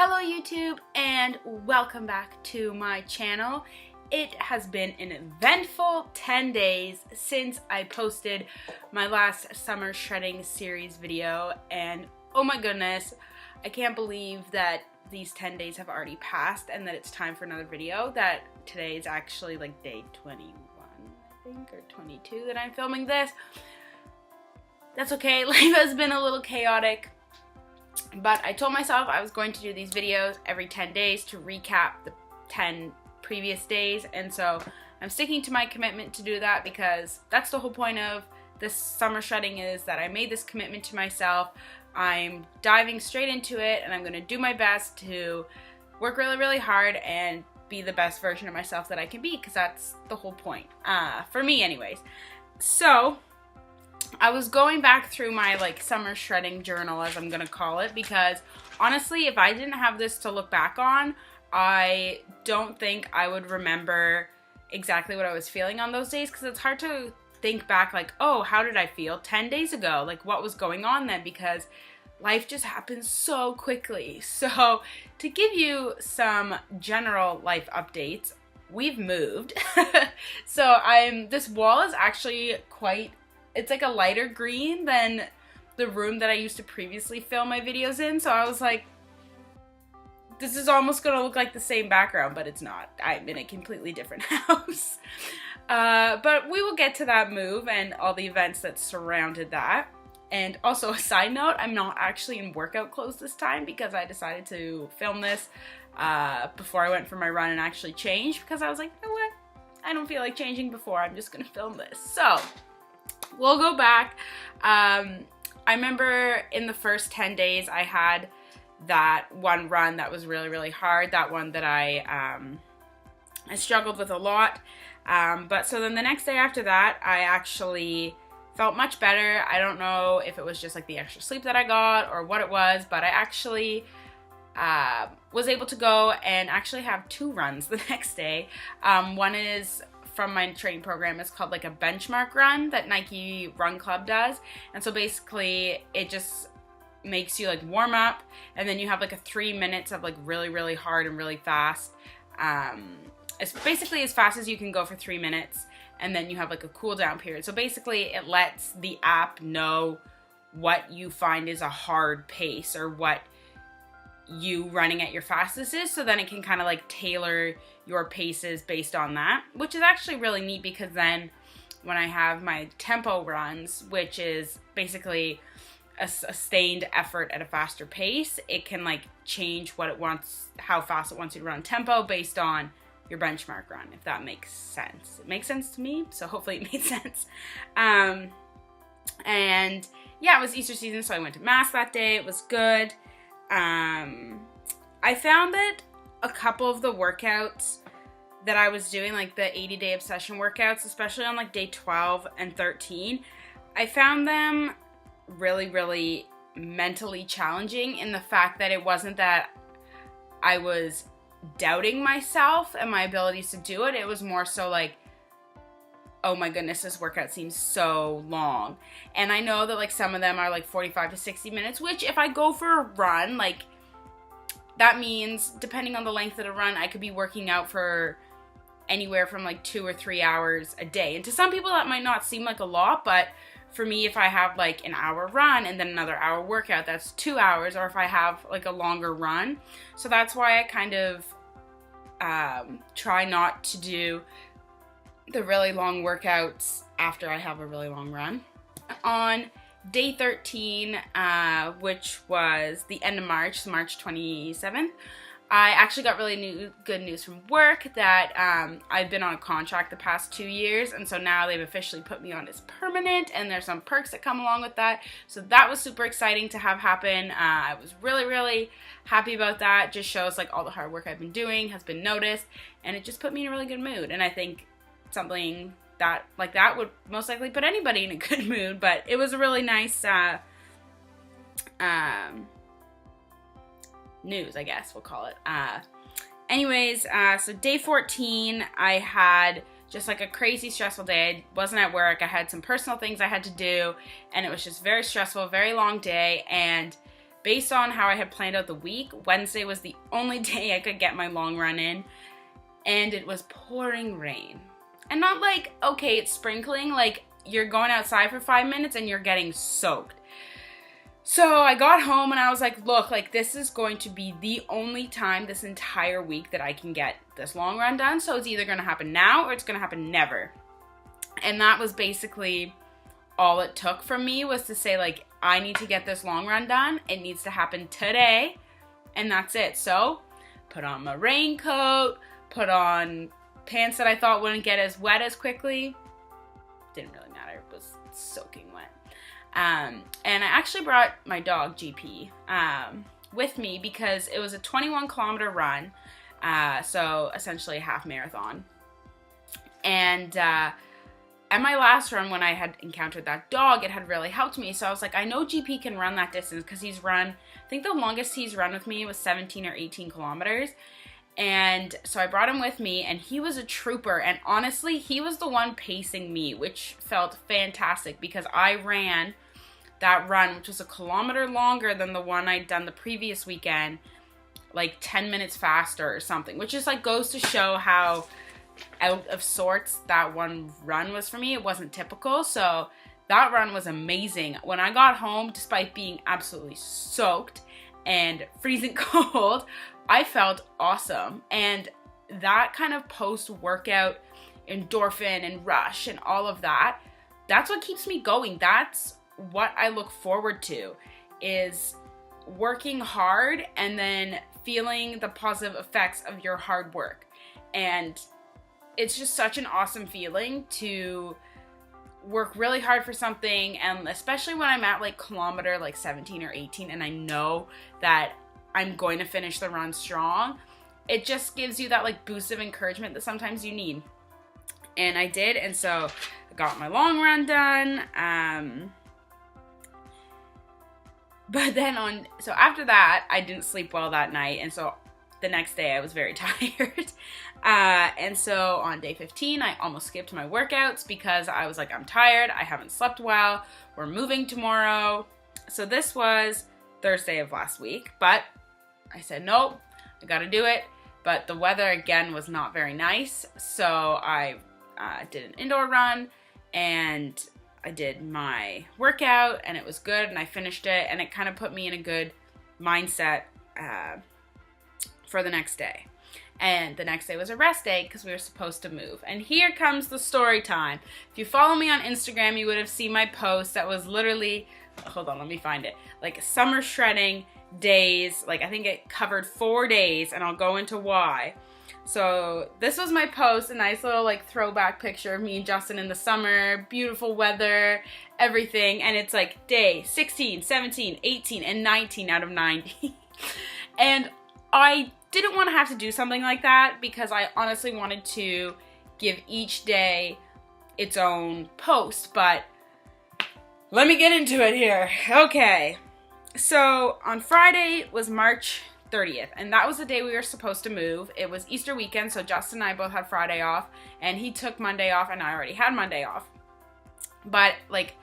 Hello YouTube and welcome back to my channel. It has been an eventful 10 days since I posted my last summer shredding series video, and oh my goodness, I can't believe that these 10 days have already passed and that it's time for another video, that today is actually like day 21 I think, or 22 that I'm filming this. That's okay, life has been a little chaotic. But I told myself I was going to do these videos every 10 days to recap the 10 previous days, and so I'm sticking to my commitment to do that because that's the whole point of this summer shredding, is that I made this commitment to myself. I'm diving straight into it and I'm going to do my best to work really hard and be the best version of myself that I can be, because that's the whole point, for me anyways. So I was going back through my summer shredding journal, as I'm gonna call it, because honestly, if I didn't have this to look back on, I don't think I would remember exactly what I was feeling on those days, because it's hard to think back oh, how did I feel 10 days ago? What was going on then? Because life just happens so quickly. So to give you some general life updates, we've moved. So this wall is actually it's like a lighter green than the room that I used to previously film my videos in. So I was like, this is almost gonna look like the same background, but it's not. I'm in a completely different house. But we will get to that move and all the events that surrounded that. And also, a side note, I'm not actually in workout clothes this time because I decided to film this before I went for my run and actually change, because I was like, you know what? I don't feel like changing before. I'm just gonna film this. So we'll go back. I remember in the first 10 days I had that one run that was really hard, that one that I struggled with a lot. But so then the next day after that, I actually felt much better. I don't know if it was just the extra sleep that I got or what it was, but I actually was able to go and actually have 2 runs the next day. One is from my training program. Is called a benchmark run that Nike Run Club does, and so basically it just makes you warm up, and then you have 3 minutes of really hard and really fast. It's basically as fast as you can go for 3 minutes, and then you have a cool down period. So basically it lets the app know what you find is a hard pace, or what you running at your fastest is, so then it can kind of tailor your paces based on that, which is actually really neat, because then when I have my tempo runs, which is basically a sustained effort at a faster pace, it can change what it wants, how fast it wants you to run tempo based on your benchmark run, if that makes sense. It makes sense to me, so hopefully it made sense. And yeah, it was Easter season, so I went to Mass that day. It was good. I found that a couple of the workouts that I was doing, the 80-day obsession workouts, especially on day 12 and 13, I found them really mentally challenging, in the fact that it wasn't that I was doubting myself and my abilities to do it. It was more so oh my goodness, this workout seems so long. And I know that some of them are 45 to 60 minutes, which if I go for a run, that means, depending on the length of the run, I could be working out for anywhere from 2 or 3 hours a day. And to some people that might not seem like a lot, but for me, if I have an hour run and then another hour workout, that's 2 hours, or if I have a longer run. So that's why I kind of try not to do the really long workouts after I have a really long run. On day 13, which was the end of March, so March 27th, I actually got really good news from work that I've been on a contract the past 2 years, and so now they've officially put me on as permanent, and there's some perks that come along with that. So that was super exciting to have happen. I was really happy about that. Just shows all the hard work I've been doing has been noticed, and it just put me in a really good mood. And I think something that that would most likely put anybody in a good mood, but it was a really nice news, I guess we'll call it. Anyways, so day 14, I had just a crazy stressful day. I wasn't at work. I had some personal things I had to do, and it was just very stressful, very long day. And based on how I had planned out the week, Wednesday was the only day I could get my long run in, and it was pouring rain. And not like, okay, it's sprinkling, like you're going outside for 5 minutes and you're getting soaked. So I got home and I was like, look, like this is going to be the only time this entire week that I can get this long run done. So it's either going to happen now or it's going to happen never. And that was basically all it took from me, was to say like, I need to get this long run done. It needs to happen today. And that's it. So put on my raincoat, put on pants that I thought wouldn't get as wet as quickly. Didn't really matter. It was soaking wet. And I actually brought my dog, GP, with me because it was a 21-kilometer run, so essentially a half marathon. And at my last run, when I had encountered that dog, it had really helped me. So I was like, I know GP can run that distance because he's run, I think the longest he's run with me was 17 or 18 kilometers. And so I brought him with me, and he was a trooper. And honestly, he was the one pacing me, which felt fantastic because I ran that run, which was a kilometer longer than the one I'd done the previous weekend, like 10 minutes faster or something, which just like goes to show how out of sorts that one run was for me. It wasn't typical. So that run was amazing. When I got home, despite being absolutely soaked and freezing cold, I felt awesome. And that kind of post-workout endorphin and rush and all of that, that's what keeps me going. That's what I look forward to, is working hard and then feeling the positive effects of your hard work. And it's just such an awesome feeling to work really hard for something, and especially when I'm at like kilometer like 17 or 18 and I know that I'm going to finish the run strong, it just gives you that like boost of encouragement that sometimes you need. And I did, and so I got my long run done. But then so after that, I didn't sleep well that night, and so the next day I was very tired. And so on day 15, I almost skipped my workouts because I was like, I'm tired, I haven't slept well, we're moving tomorrow. So this was Thursday of last week, but I said, nope, I gotta do it. But the weather again was not very nice, so I did an indoor run, and I did my workout, and it was good, and I finished it, and it kind of put me in a good mindset for the next day. And the next day was a rest day because we were supposed to move. And here comes the story time. If you follow me on Instagram, you would have seen my post that was literally, hold on, let me find it, like summer shredding days. Like I think it covered 4 days, and I'll go into why. So this was my post, a nice little like throwback picture of me and Justin in the summer, beautiful weather, everything. And it's like day 16, 17, 18, and 19 out of 90. And I didn't want to have to do something like that because I honestly wanted to give each day its own post, but let me get into it here. Okay, so on Friday was March 30th, and that was the day we were supposed to move. It was Easter weekend, so Justin and I both had Friday off, and he took Monday off, and I already had Monday off. But like,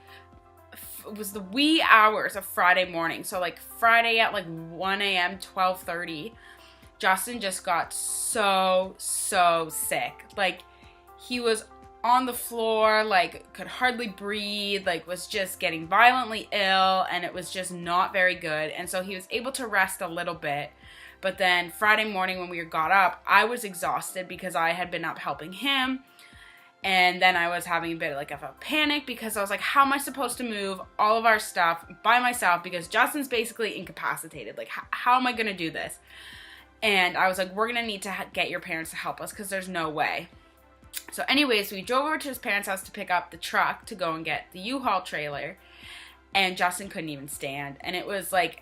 it was the wee hours of Friday morning, so like Friday at like 1 a.m., 12:30, Justin just got so sick. Like, he was on the floor, like, could hardly breathe, like, was just getting violently ill, and it was just not very good. And so he was able to rest a little bit. But then Friday morning when we got up, I was exhausted because I had been up helping him. And then I was having a bit like of a panic because I was like, how am I supposed to move all of our stuff by myself? Because Justin's basically incapacitated. Like, how am I going to do this? And I was like, we're going to need to get your parents to help us because there's no way. So anyways, we drove over to his parents' house to pick up the truck to go and get the U-Haul trailer. And Justin couldn't even stand. And it was like,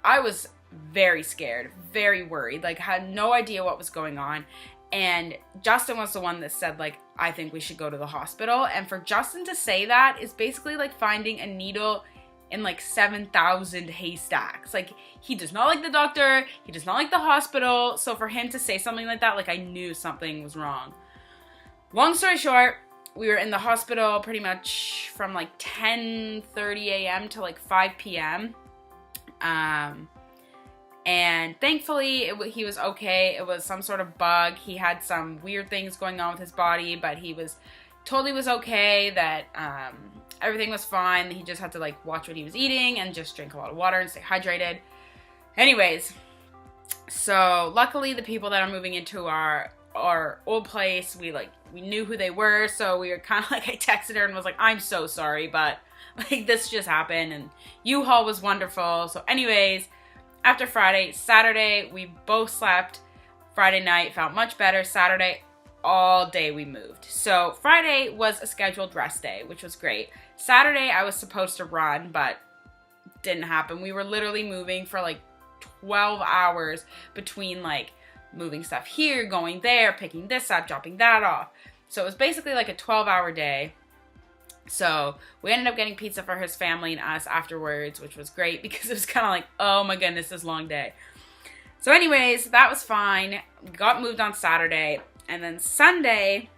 I was very scared, very worried, like had no idea what was going on. And Justin was the one that said, like, I think we should go to the hospital. And for Justin to say that is basically like finding a needle in like 7,000 haystacks. Like, he does not like the doctor, he does not like the hospital. So for him to say something like that, like, I knew something was wrong. Long story short, we were in the hospital pretty much from like 10:30 a.m. to like 5 p.m. And thankfully, he was okay. It was some sort of bug. He had some weird things going on with his body, but he was totally was okay, that everything was fine. He just had to like watch what he was eating and just drink a lot of water and stay hydrated. Anyways, so luckily the people that are moving into our old place, we knew who they were, so we were kind of like, I texted her and was like, I'm so sorry, but like this just happened, and U-Haul was wonderful. So anyways, after Friday, Saturday, we both slept. Friday night felt much better. Saturday, all day we moved. So Friday was a scheduled rest day, which was great. Saturday, I was supposed to run, but didn't happen. We were literally moving for like 12 hours between like moving stuff here, going there, picking this up, dropping that off. So it was basically like a 12-hour day. So we ended up getting pizza for his family and us afterwards, which was great because it was kind of like, oh my goodness, this long day. So anyways, that was fine. We got moved on Saturday. And then Sunday,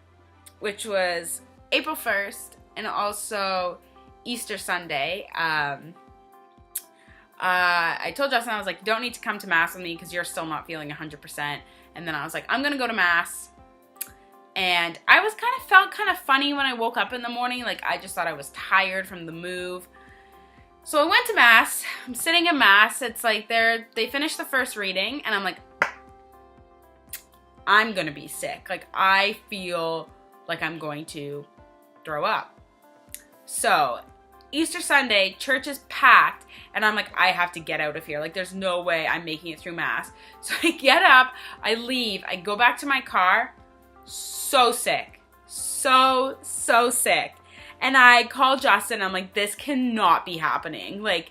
which was April 1st and also Easter Sunday, I told Justin, I was like, you don't need to come to Mass with me because you're still not feeling 100%. And then I was like, I'm going to go to Mass. And I felt kind of funny when I woke up in the morning. Like, I just thought I was tired from the move. So I went to Mass. I'm sitting in Mass. It's like they finished the first reading. And I'm like, I'm going to be sick. Like, I feel like I'm going to throw up. So Easter Sunday, church is packed. And I'm like, I have to get out of here. Like, there's no way I'm making it through Mass. So I get up. I leave. I go back to my car. So sick. So sick. And I called Justin. I'm like, this cannot be happening. Like,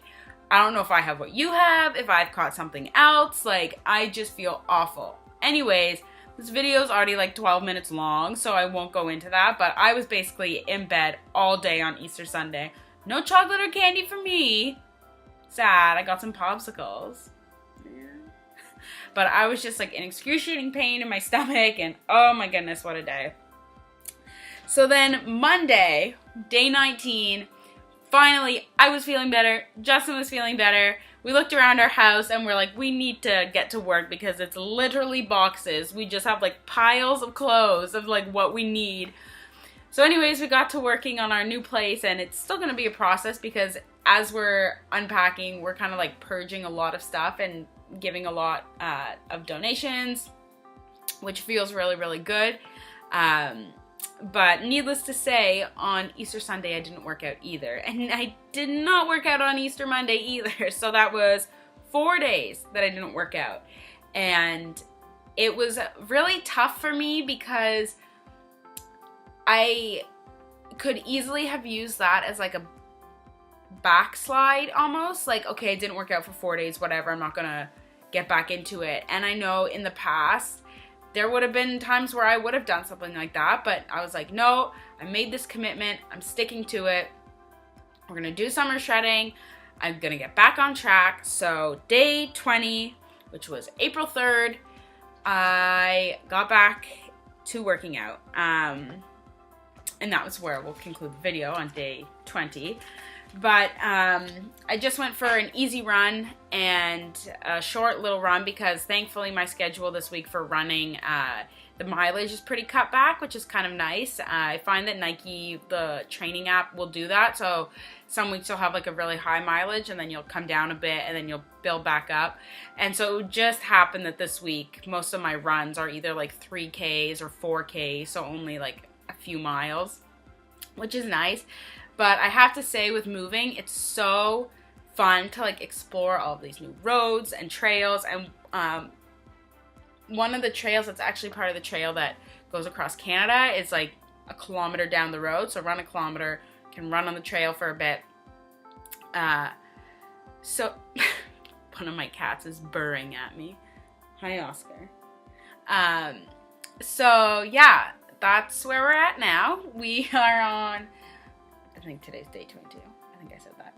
I don't know if I have what you have, if I've caught something else. Like, I just feel awful. Anyways, this video is already like 12 minutes long, so I won't go into that. But I was basically in bed all day on Easter Sunday. No chocolate or candy for me. Sad. I got some popsicles. But I was just like in excruciating pain in my stomach, and oh my goodness, what a day. So then Monday, day 19, finally I was feeling better. Justin was feeling better. We looked around our house and we're like, we need to get to work because it's literally boxes. We just have like piles of clothes of like what we need. So anyways, we got to working on our new place, and it's still going to be a process because as we're unpacking, we're kind of like purging a lot of stuff and giving a lot of donations, which feels really, really good. But needless to say, on Easter Sunday, I didn't work out either. And I did not work out on Easter Monday either. So that was 4 days that I didn't work out. And it was really tough for me because I could easily have used that as like a backslide almost. Like, okay, I didn't work out for 4 days, whatever, I'm not gonna get back into it. And I know in the past there would have been times where I would have done something like that, but I was like, no, I made this commitment, I'm sticking to it. We're gonna do summer shredding, I'm gonna get back on track. So day 20, which was April 3rd, I got back to working out. And that was where we'll conclude the video on day 20. But I just went for an easy run and a short little run because thankfully my schedule this week for running, the mileage is pretty cut back, which is kind of nice. I find that Nike, the training app, will do that. So some weeks you'll have like a really high mileage and then you'll come down a bit and then you'll build back up. And so it would just happen that this week, most of my runs are either like 3Ks or 4Ks, so only like a few miles, which is nice. But I have to say, with moving, it's so fun to like explore all of these new roads and trails. And one of the trails that's actually part of the trail that goes across Canada is like a kilometer down the road. So run a kilometer, can run on the trail for a bit. So one of my cats is burring at me. Hi, Oscar. So yeah, that's where we're at now. We are on, I think today's day 22. I think I said that.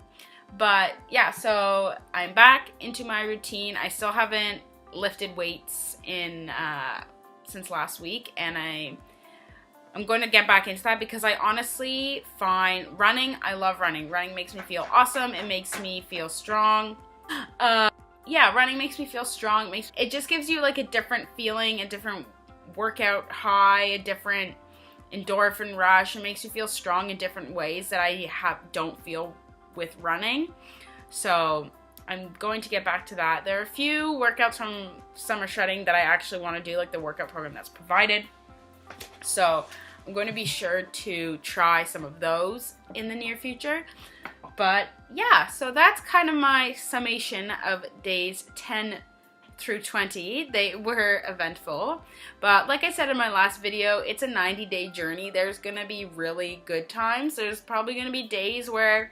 But yeah, so I'm back into my routine. I still haven't lifted weights in since last week, and I'm going to get back into that because I honestly find running, I love running. Running makes me feel awesome. It makes me feel strong. Yeah, running makes me feel strong. It just gives you like a different feeling, a different workout high, a different endorphin rush. It makes you feel strong in different ways that I don't feel with running. So I'm going to get back to that. There are a few workouts from summer shredding that I actually want to do, like the workout program that's provided. So I'm going to be sure to try some of those in the near future. But yeah, so that's kind of my summation of days 10 through 20. They were eventful, but like I said in my last video, it's a 90-day journey. There's gonna be really good times. There's probably gonna be days where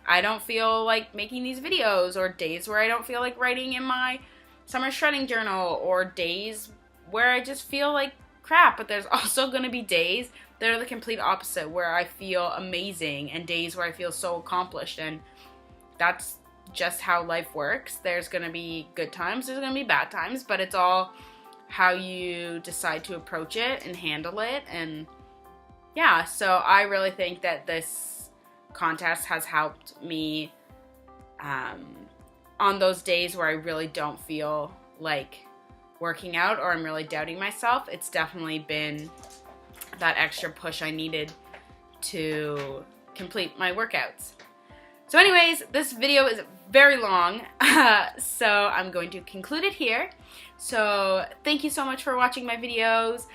I don't feel like making these videos, or days where I don't feel like writing in my summer shredding journal, or days where I just feel like crap. But there's also gonna be days that are the complete opposite, where I feel amazing, and days where I feel so accomplished. And that's just how life works. There's gonna be good times, there's gonna be bad times, but it's all how you decide to approach it and handle it. And yeah, so I really think that this contest has helped me on those days where I really don't feel like working out, or I'm really doubting myself. It's definitely been that extra push I needed to complete my workouts. So anyways, this video is very long, so I'm going to conclude it here. So thank you so much for watching my videos,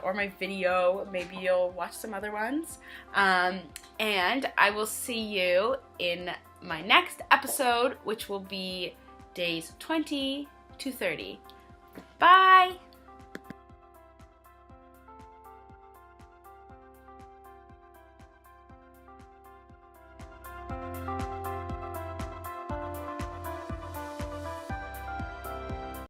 or my video. Maybe you'll watch some other ones. And I will see you in my next episode, which will be days 20 to 30. Bye!